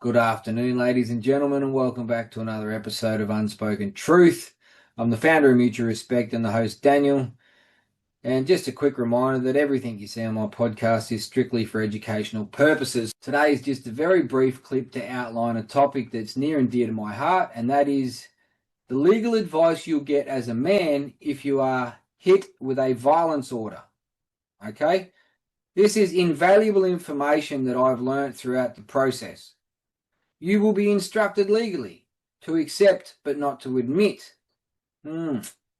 Good afternoon, ladies and gentlemen, and welcome back to another episode of Unspoken Truth. I'm the founder of Mutual Respect and the host, Daniel. And just a quick reminder that everything you see on my podcast is strictly for educational purposes. Today is just a very brief clip to outline a topic that's near and dear to my heart, and that is the legal advice you'll get as a man if you are hit with a violence order. Okay? This is invaluable information that I've learned throughout the process. You will be instructed legally to accept but not to admit.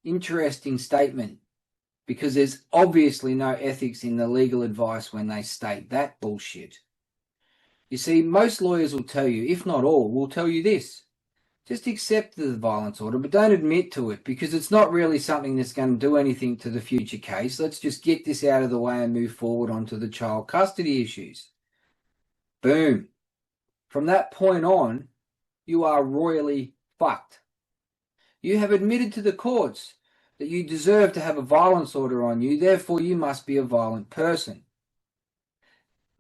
Interesting statement, because there's obviously no ethics in the legal advice when they state that bullshit. You see, most lawyers will tell you, if not all, will tell you this. Just accept the violence order, but don't admit to it, because it's not really something that's going to do anything to the future case. Let's just get this out of the way and move forward onto the child custody issues. Boom. From that point on, you are royally fucked. You have admitted to the courts that you deserve to have a violence order on you, therefore you must be a violent person.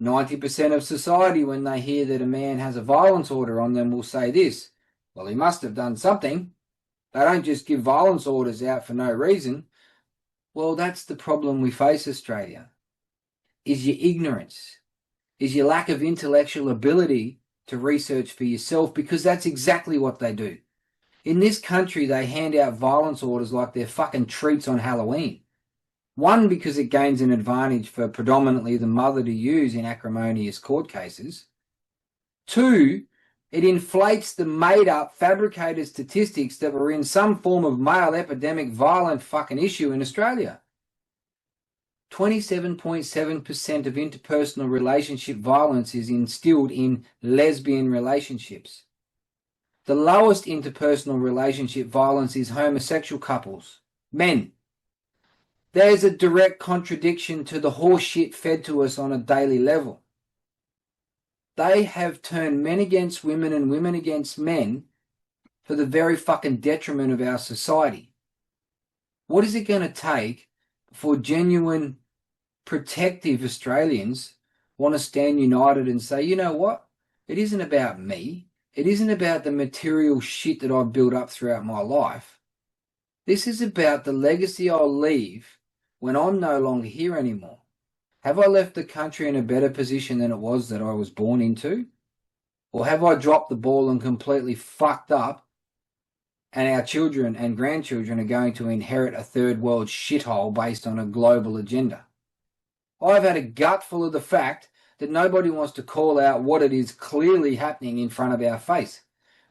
90% of society, when they hear that a man has a violence order on them, will say this: well, he must have done something. They don't just give violence orders out for no reason. Well, that's the problem we face, Australia, is your ignorance, is your lack of intellectual ability to research for yourself, because that's exactly what they do. In this country, they hand out violence orders like they're fucking treats on Halloween. One, because it gains an advantage for predominantly the mother to use in acrimonious court cases. Two, it inflates the made-up, fabricated statistics that were in some form of male epidemic violent fucking issue in Australia. 27.7% of interpersonal relationship violence is instilled in lesbian relationships. The lowest interpersonal relationship violence is homosexual couples, men. There's a direct contradiction to the horse shit fed to us on a daily level. They have turned men against women and women against men for the very fucking detriment of our society. What is it going to take for genuine protective Australians want to stand united and say, you know what? It isn't about me. It isn't about the material shit that I've built up throughout my life. This is about the legacy I'll leave when I'm no longer here anymore. Have I left the country in a better position than it was that I was born into? Or have I dropped the ball and completely fucked up, and our children and grandchildren are going to inherit a third world shithole based on a global agenda? I've had a gut full of the fact that nobody wants to call out what it is clearly happening in front of our face.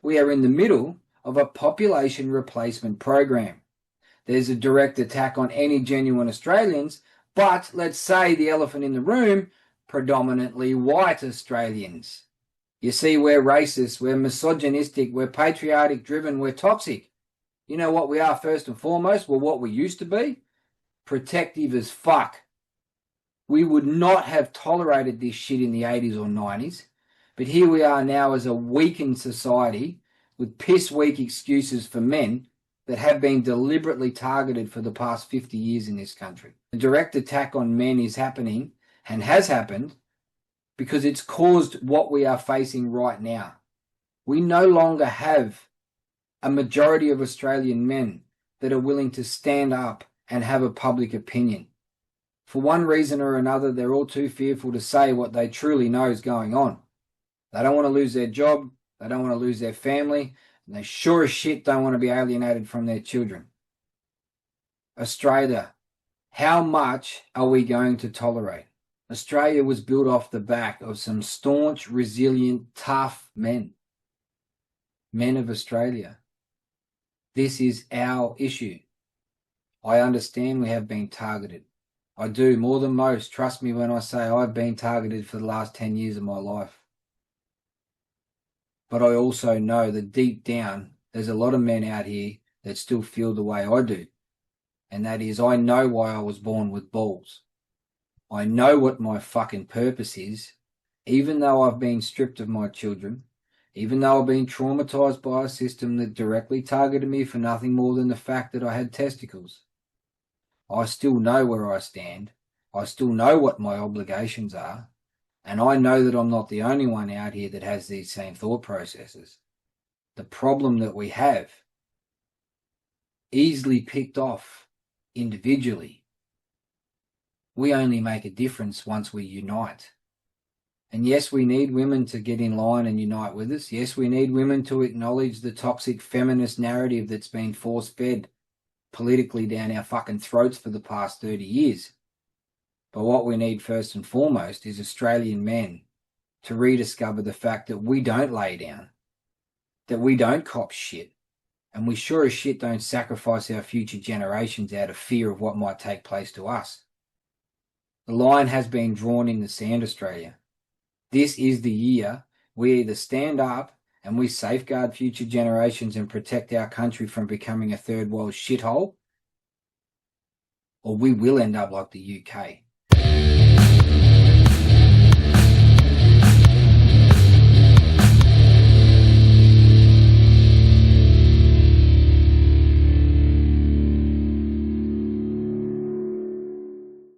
We are in the middle of a population replacement program. There's a direct attack on any genuine Australians, but let's say the elephant in the room, predominantly white Australians. You see, we're racist, we're misogynistic, we're patriotic driven, we're toxic. You know what we are first and foremost? Well, what we used to be? Protective as fuck. We would not have tolerated this shit in the 80s or 90s, but here we are now as a weakened society with piss-weak excuses for men that have been deliberately targeted for the past 50 years in this country. The direct attack on men is happening and has happened because it's caused what we are facing right now. We no longer have a majority of Australian men that are willing to stand up and have a public opinion. For one reason or another, they're all too fearful to say what they truly know is going on. They don't want to lose their job, they don't want to lose their family, and they sure as shit don't want to be alienated from their children. Australia, how much are we going to tolerate? Australia was built off the back of some staunch, resilient, tough men. Men of Australia. This is our issue. I understand we have been targeted. I do, more than most. Trust me when I say I've been targeted for the last 10 years of my life. But I also know that deep down, there's a lot of men out here that still feel the way I do. And that is, I know why I was born with balls. I know what my fucking purpose is, even though I've been stripped of my children, even though I've been traumatized by a system that directly targeted me for nothing more than the fact that I had testicles. I still know where I stand. I still know what my obligations are. And I know that I'm not the only one out here that has these same thought processes. The problem that we have, easily picked off individually, we only make a difference once we unite. And yes, we need women to get in line and unite with us. Yes, we need women to acknowledge the toxic feminist narrative that's been force-fed politically down our fucking throats for the past 30 years. But what we need first and foremost is Australian men to rediscover the fact that we don't lay down, that we don't cop shit, and we sure as shit don't sacrifice our future generations out of fear of what might take place to us. The line has been drawn in the sand, Australia. This is the year we either stand up and we safeguard future generations and protect our country from becoming a third world shithole, or we will end up like the UK.